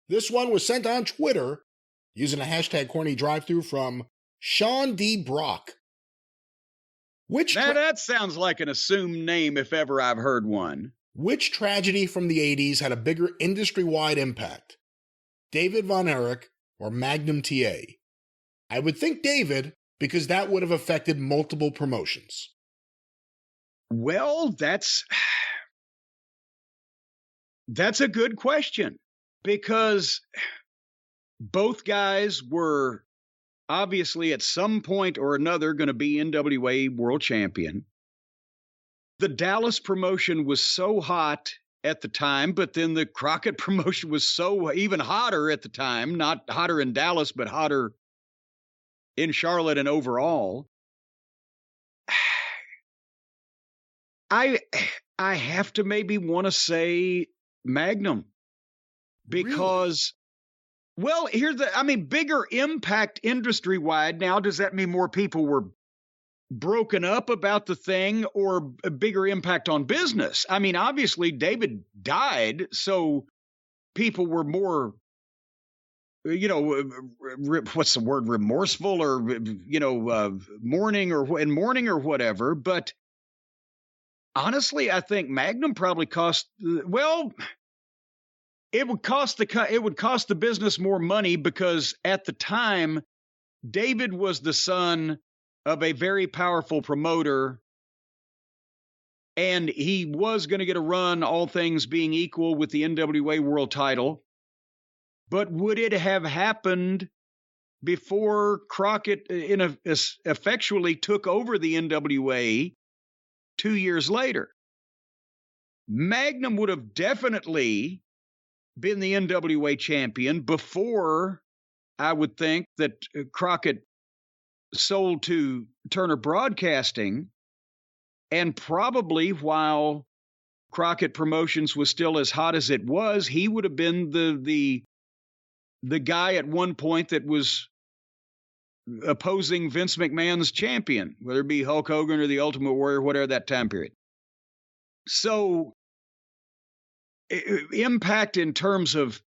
This one was sent on Twitter using a hashtag CornyDriveThru from Sean D. Brock. Now that sounds like an assumed name if ever I've heard one. Which tragedy from the 80s had a bigger industry-wide impact? David Von Erich or Magnum TA? I would think David, because that would have affected multiple promotions. Well, that's a good question, because both guys were obviously at some point or another going to be NWA world champion. The Dallas promotion was so hot at the time, but then the Crockett promotion was so even hotter at the time, not hotter in Dallas, but hotter in Charlotte and overall. I have to maybe want to say Magnum, because, well, bigger impact industry-wide. Now, does that mean more people were broken up about the thing, or a bigger impact on business? I mean, obviously, David died, so people were more, what's the word, remorseful, or, mourning or whatever. But honestly, I think Magnum probably it would cost the business more money, because at the time, David was the son of a very powerful promoter, and he was going to get a run, all things being equal, with the NWA world title. But would it have happened before Crockett effectually took over the NWA 2 years later? Magnum would have definitely been the NWA champion before, I would think, that Crockett sold to Turner Broadcasting, and probably while Crockett Promotions was still as hot as it was, he would have been the guy at one point that was opposing Vince McMahon's champion, whether it be Hulk Hogan or the Ultimate Warrior, whatever that time period. So impact in terms of,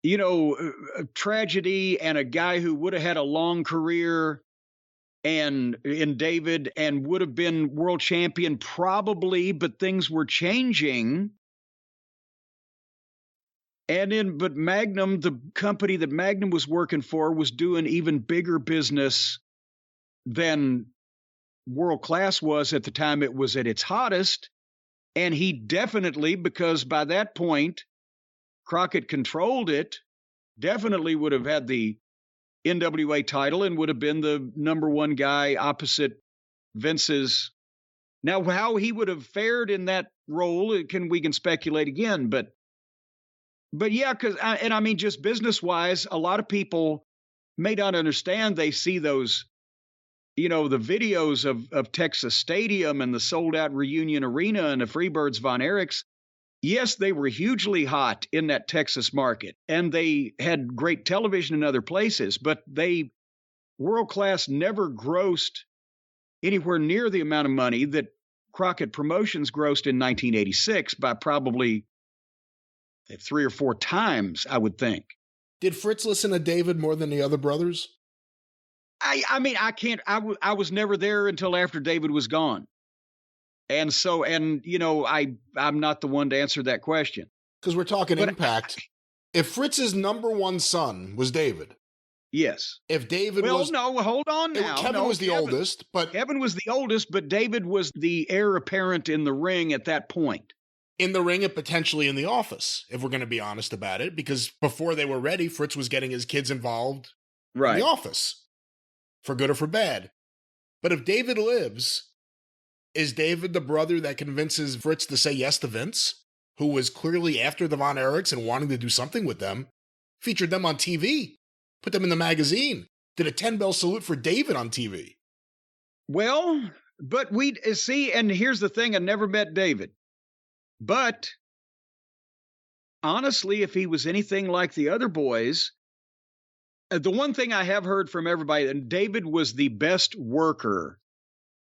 a tragedy, and a guy who would have had a long career and in David and would have been world champion probably, but things were changing. But Magnum, the company that Magnum was working for, was doing even bigger business than World Class was at the time it was at its hottest. And he definitely, because by that point, Crockett controlled it, definitely would have had the NWA title and would have been the number one guy opposite Vince's. Now, how he would have fared in that role, we can speculate again, but yeah, just business wise, a lot of people may not understand. They see those, the videos of Texas Stadium and the sold out Reunion Arena and the Freebirds Von Erichs. Yes, they were hugely hot in that Texas market, and they had great television in other places, but World Class never grossed anywhere near the amount of money that Crockett Promotions grossed in 1986 by probably 3 or 4 times, I would think. Did Fritz listen to David more than the other brothers? I was never there until after David was gone. And so, I'm not the one to answer that question. Because we're talking impact. If Fritz's number one son was David. Yes. If David was... no, hold on now. Kevin was the oldest, but... Kevin was the oldest, but David was the heir apparent in the ring at that point. In the ring and potentially in the office, if we're going to be honest about it. Because before they were ready, Fritz was getting his kids involved in the office. For good or for bad. But if David lives... Is David the brother that convinces Fritz to say yes to Vince, who was clearly after the Von Erichs and wanting to do something with them, featured them on TV, put them in the magazine, did a 10-bell salute for David on TV? Well, but we see, and here's the thing, I never met David. But honestly, if he was anything like the other boys, the one thing I have heard from everybody, and David was the best worker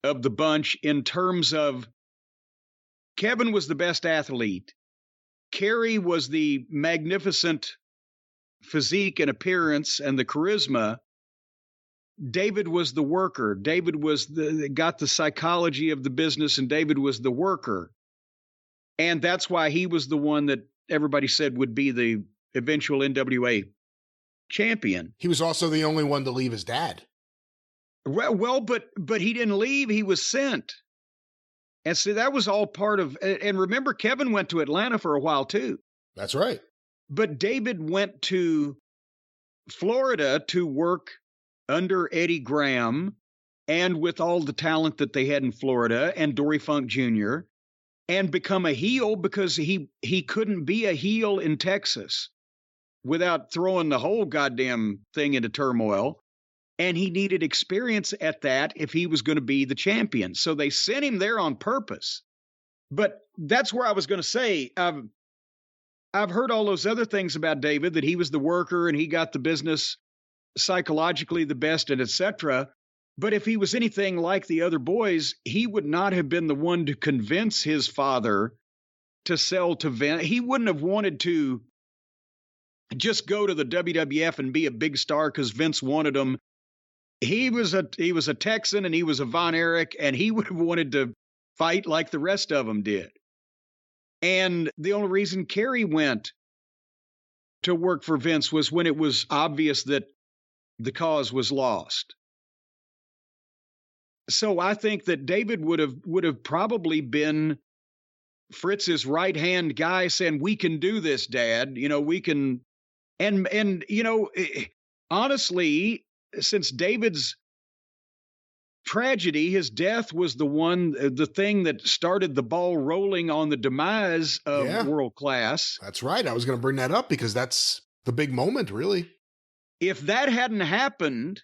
of the bunch in terms of Kevin was the best athlete. Kerry was the magnificent physique and appearance and the charisma, David was the worker. David got the psychology of the business, and David was the worker. And that's why he was the one that everybody said would be the eventual NWA champion. He was also the only one to leave his dad. Well, but he didn't leave. He was sent. And so that was all part of, and remember, Kevin went to Atlanta for a while too. That's right. But David went to Florida to work under Eddie Graham and with all the talent that they had in Florida and Dory Funk Jr. and become a heel because he couldn't be a heel in Texas without throwing the whole goddamn thing into turmoil. And he needed experience at that if he was going to be the champion. So they sent him there on purpose. But that's where I was going to say, I've heard all those other things about David, that he was the worker and he got the business psychologically the best and etc. But if he was anything like the other boys, he would not have been the one to convince his father to sell to Vince. He wouldn't have wanted to just go to the WWF and be a big star because Vince wanted him. He was a Texan and he was a Von Erich, and he would have wanted to fight like the rest of them did. And the only reason Kerry went to work for Vince was when it was obvious that the cause was lost. So I think that David would have probably been Fritz's right-hand guy saying, "We can do this, Dad. You know, we can." And you know, honestly, since David's tragedy, his death was the thing that started the ball rolling on the demise of World Class. That's right. I was going to bring that up because that's the big moment, really. If that hadn't happened,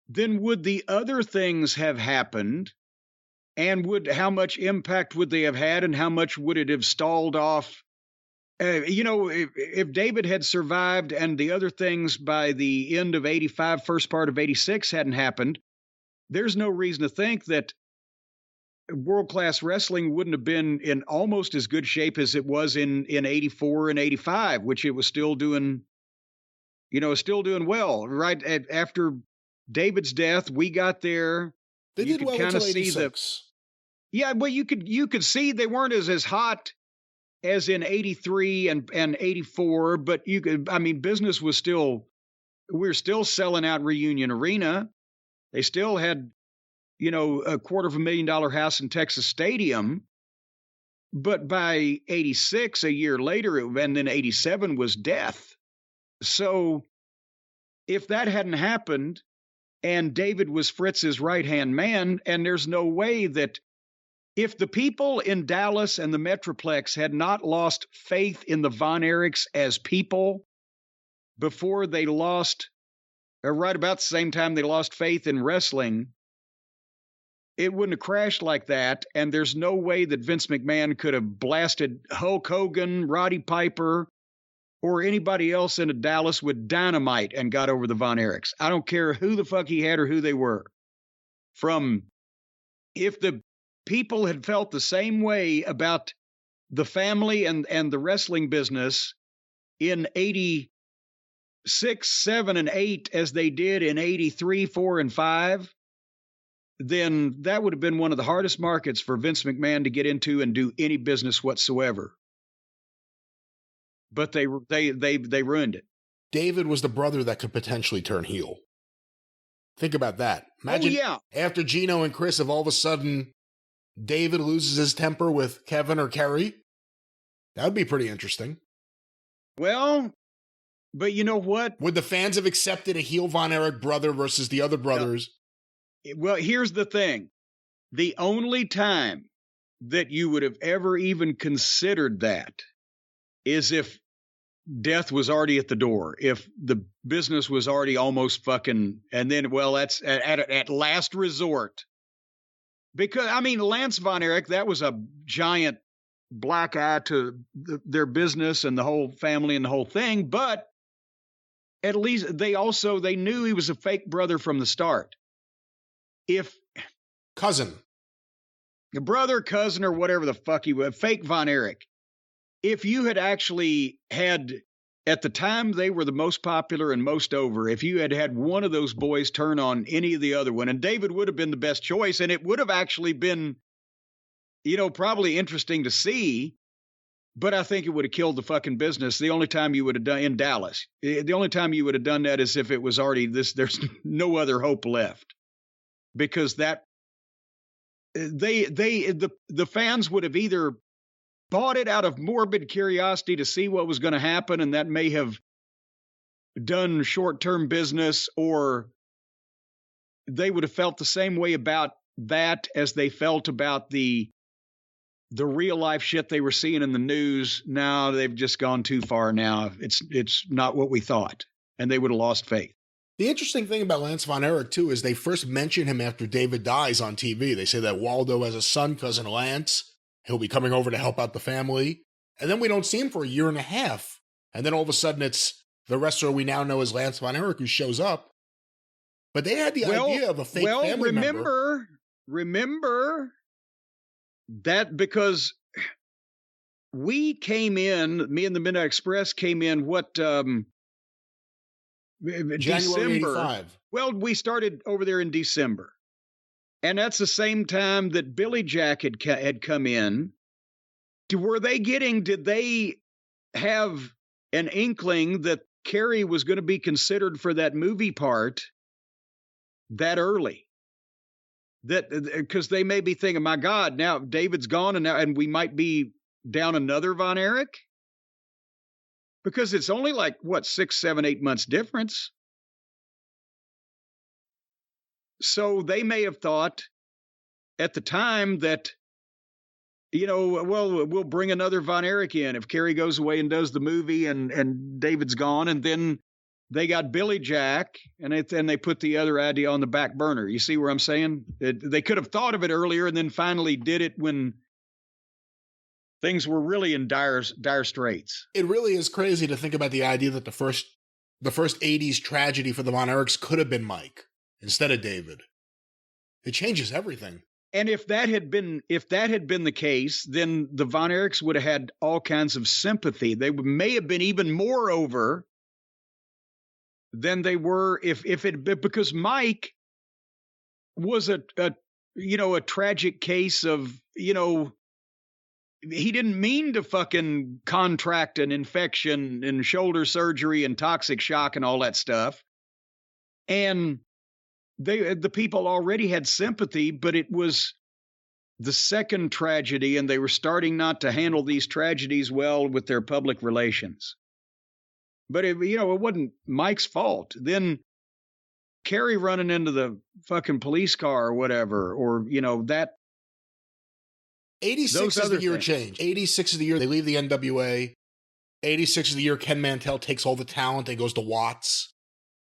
then would the other things have happened? And how much impact would they have had, and how much would it have stalled off? If David had survived and the other things by the end of 85, first part of 86 hadn't happened, there's no reason to think that World Class Wrestling wouldn't have been in almost as good shape as it was in 84 and 85, which it was still doing well. Right after David's death, we got there. They did well until 86. Well, you could see they weren't as hot as in 83 and 84, but business was still, we were still selling out Reunion Arena. They still had, a $250,000 house in Texas Stadium. But by 86, a year later, and then 87 was death. So if that hadn't happened and David was Fritz's right-hand man, and there's no way that if the people in Dallas and the Metroplex had not lost faith in the Von Erichs as people before they lost, or right about the same time they lost faith in wrestling, it wouldn't have crashed like that. And there's no way that Vince McMahon could have blasted Hulk Hogan, Roddy Piper, or anybody else into Dallas with dynamite and got over the Von Erichs. I don't care who the fuck he had or who they were. If the people had felt the same way about the family and the wrestling business in 86, 7, and 8 as they did in 83, 4, and 5, then that would have been one of the hardest markets for Vince McMahon to get into and do any business whatsoever. But they ruined it. David was the brother that could potentially turn heel. Think about that. Imagine after Gino and Chris, if all of a sudden David loses his temper with Kevin or Kerry, that would be pretty interesting. Well, but you know what? Would the fans have accepted a heel Von Erich brother versus the other brothers? Well, here's the thing. The only time that you would have ever even considered that is if death was already at the door, if the business was already almost fucking, and then, well, that's at last resort. Because, Lance Von Erich, that was a giant black eye to their business and the whole family and the whole thing. But at least they knew he was a fake brother from the start. If cousin, a brother, cousin, or whatever the fuck he was, fake Von Erich. If you had actually had at the time, they were the most popular and most over. If you had had one of those boys turn on any of the other one, and David would have been the best choice, and it would have actually been, probably interesting to see, but I think it would have killed the fucking business. The only time you would have done in Dallas, the only time you would have done that is if it was already there's no other hope left, because the fans would have either bought it out of morbid curiosity to see what was going to happen, and that may have done short-term business, or they would have felt the same way about that as they felt about the real-life shit they were seeing in the news. Now they've just gone too far now. It's not what we thought, and they would have lost faith. The interesting thing about Lance Von Erich, too, is they first mention him after David dies on TV. They say that Waldo has a son, cousin Lance. He'll be coming over to help out the family. And then we don't see him for a year and a half. And then all of a sudden it's the wrestler we now know as Lance Von Erich who shows up. But they had the idea of a fake family member. Remember that, because we came in, me and the Midnight Express came in, January December. 85. Well, we started over there in December. And that's the same time that Billy Jack had come in. Did they have an inkling that Kerry was going to be considered for that movie part that early? That because they may be thinking, my God, now David's gone, and we might be down another Von Erich, because it's only like 6, 7, 8 months difference. So they may have thought at the time that, we'll bring another Von Erich in if Kerry goes away and does the movie and David's gone. And then they got Billy Jack, and then they put the other idea on the back burner. You see where I'm saying? They could have thought of it earlier and then finally did it when things were really in dire straits. It really is crazy to think about the idea that the first 80s tragedy for the Von Erichs could have been Mike instead of David. It changes everything. And if that had been the case, then the Von Erichs would have had all kinds of sympathy. They may have been even more over than they were because Mike was a tragic case of, he didn't mean to fucking contract an infection and shoulder surgery and toxic shock and all that stuff. And the people already had sympathy, but it was the second tragedy, and they were starting not to handle these tragedies well with their public relations. But it wasn't Mike's fault. Then Kerry running into the fucking police car or whatever, or that. 86 is the year change. 86 is the year they leave the NWA. 86 is the year Ken Mantell takes all the talent and goes to Watts.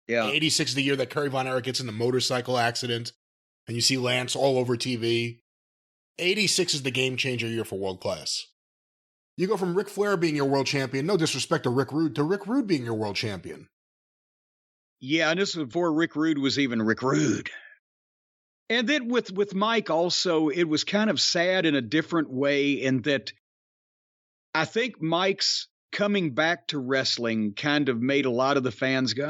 Yeah. 86 is the year that Kerry Von Erich gets in the motorcycle accident, and you see Lance all over TV. 86 is the game changer year for World Class. You go from Ric Flair being your world champion, no disrespect to Rick Rude being your world champion. Yeah, and this was before Rick Rude was even Rick Rude. And then with Mike also, it was kind of sad in a different way, in that I think Mike's coming back to wrestling kind of made a lot of the fans go,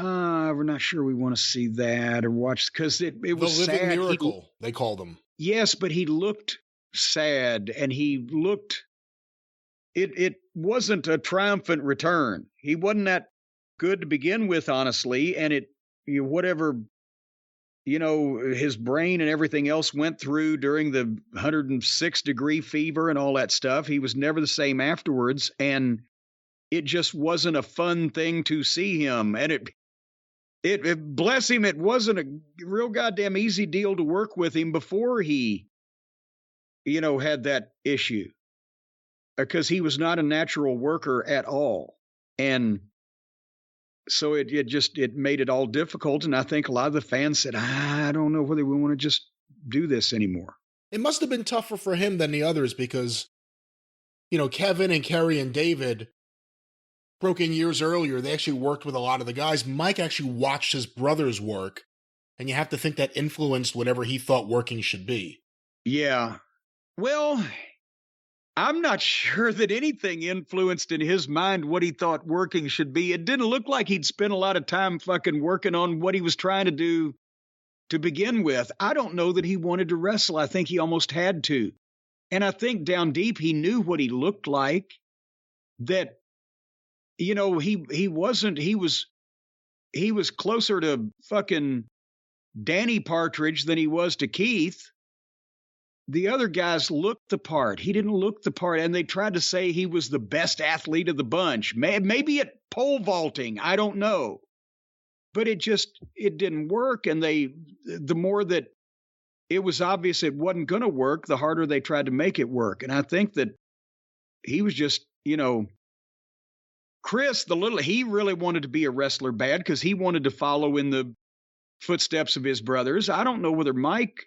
we're not sure we want to see that or watch, because it was the living sad. Miracle, they called him. Yes, but he looked sad, and he looked, it wasn't a triumphant return. He wasn't that good to begin with, honestly, and whatever, his brain and everything else went through during the 106-degree fever and all that stuff, he was never the same afterwards, and it just wasn't a fun thing to see him. And it bless him, it wasn't a real goddamn easy deal to work with him before he, had that issue, because he was not a natural worker at all. And so it made it all difficult. And I think a lot of the fans said, I don't know whether we want to just do this anymore. It must have been tougher for him than the others, because, Kevin and Kerry and David broke in years earlier. They actually worked with a lot of the guys. Mike actually watched his brothers work, and you have to think that influenced whatever he thought working should be. Yeah. Well, I'm not sure that anything influenced in his mind what he thought working should be. It didn't look like he'd spent a lot of time fucking working on what he was trying to do to begin with. I don't know that he wanted to wrestle. I think he almost had to. And I think down deep, he knew what he looked like, that, you know, he was closer to fucking Danny Partridge than he was to Keith. The other guys looked the part. He didn't look the part. And they tried to say he was the best athlete of the bunch. Maybe at pole vaulting. I don't know. But it didn't work. And the more that it was obvious it wasn't going to work, the harder they tried to make it work. And I think that he was just, you know, Chris, he really wanted to be a wrestler bad because he wanted to follow in the footsteps of his brothers. I don't know whether Mike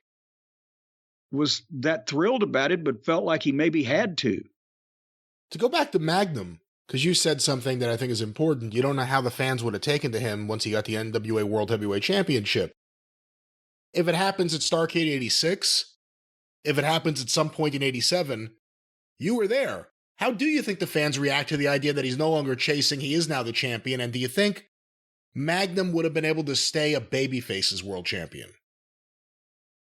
was that thrilled about it, but felt like he maybe had to. To go back to Magnum, because you said something that I think is important. You don't know how the fans would have taken to him once he got the NWA World Heavyweight Championship. If it happens at Starrcade 86, if it happens at some point in 87, you were there. How do you think the fans react to the idea that he's no longer chasing, he is now the champion, and do you think Magnum would have been able to stay a babyface's world champion?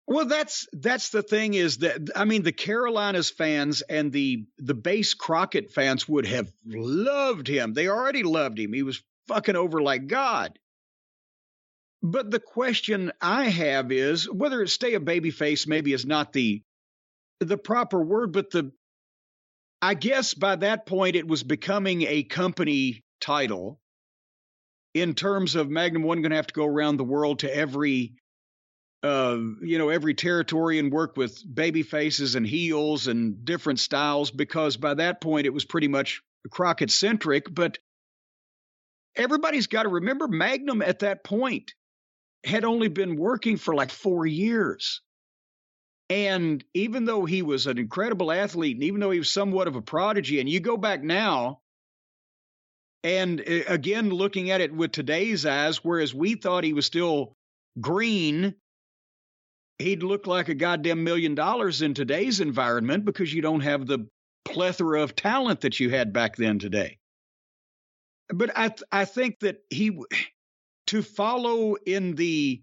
Well, that's the thing is that, I mean, the Carolinas fans and the base Crockett fans would have loved him. They already loved him. He was fucking over like God. But the question I have is whether stay a babyface maybe is not the proper word, but I guess by that point it was becoming a company title in terms of Magnum wasn't going to have to go around the world to every territory and work with baby faces and heels and different styles, because by that point it was pretty much Crockett centric. But everybody's got to remember Magnum at that point had only been working for like 4 years. And even though he was an incredible athlete, and even though he was somewhat of a prodigy, and you go back now, and again, looking at it with today's eyes, whereas we thought he was still green, he'd look like a goddamn $1 million in today's environment because you don't have the plethora of talent that you had back then today. But I think that to follow in the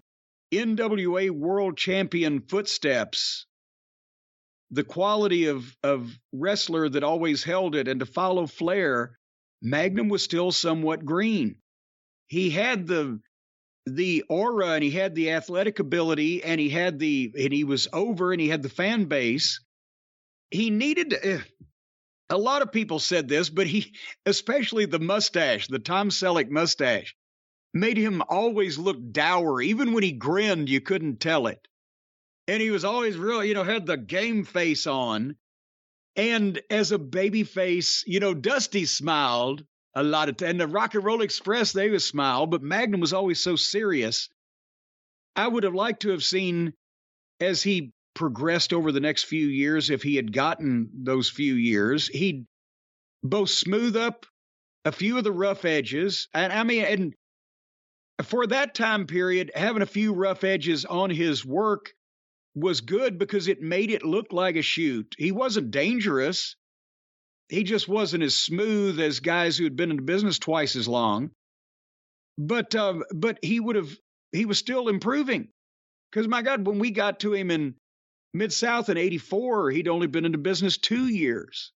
NWA world champion footsteps, the quality of wrestler that always held it, and to follow Flair, Magnum was still somewhat green. He had the aura, and he had the athletic ability, and he was over, and he had the fan base. He needed to, a lot of people said this, but especially the mustache, the Tom Selleck mustache, made him always look dour. Even when he grinned, you couldn't tell it. And he was always really, had the game face on. And as a baby face, Dusty smiled a lot of and the Rock and Roll Express, they would smile, but Magnum was always so serious. I would have liked to have seen, as he progressed over the next few years, if he had gotten those few years, he'd both smooth up a few of the rough edges. And for that time period, having a few rough edges on his work was good because it made it look like a shoot. He wasn't dangerous. He just wasn't as smooth as guys who had been in the business twice as long. But he was still improving. Because, my God, when we got to him in Mid-South in 84, he'd only been in the business 2 years.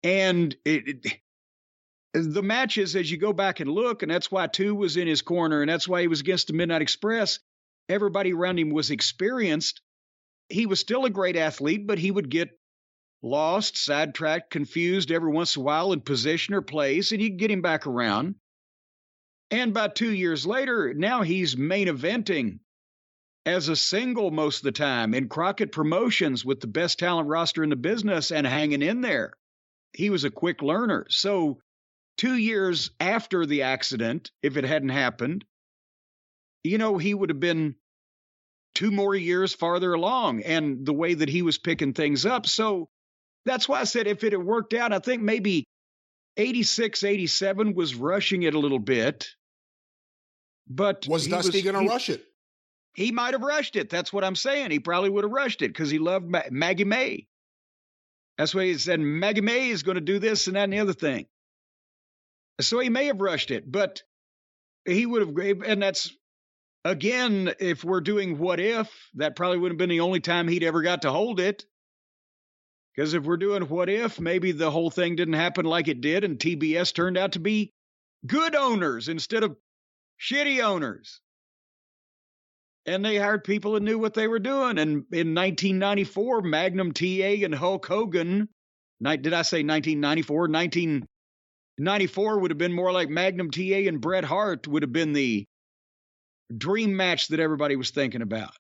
And the matches, as you go back and look, and that's why 2 was in his corner, and that's why he was against the Midnight Express, everybody around him was experienced. He was still a great athlete, but he would get lost, sidetracked, confused every once in a while in position or place, and you'd get him back around. And about 2 years later, now he's main eventing as a single most of the time in Crockett Promotions with the best talent roster in the business and hanging in there. He was a quick learner. So 2 years after the accident, if it hadn't happened, he would have been 2 more years farther along, and the way that he was picking things up. So that's why I said if it had worked out, I think maybe 86, 87 was rushing it a little bit. But was Dusty going to rush it? He might have rushed it. That's what I'm saying. He probably would have rushed it because he loved Maggie May. That's why he said Magnum TA is going to do this and that and the other thing. So he may have rushed it, but he would have, and that's, again, if we're doing what if, that probably would have been the only time he'd ever got to hold it. Because if we're doing what if, maybe the whole thing didn't happen like it did, and TBS turned out to be good owners instead of shitty owners. And they hired people that knew what they were doing. And in 1994, Magnum TA and Hulk Hogan, did I say 1994? 1994 would have been more like Magnum TA and Bret Hart would have been the dream match that everybody was thinking about.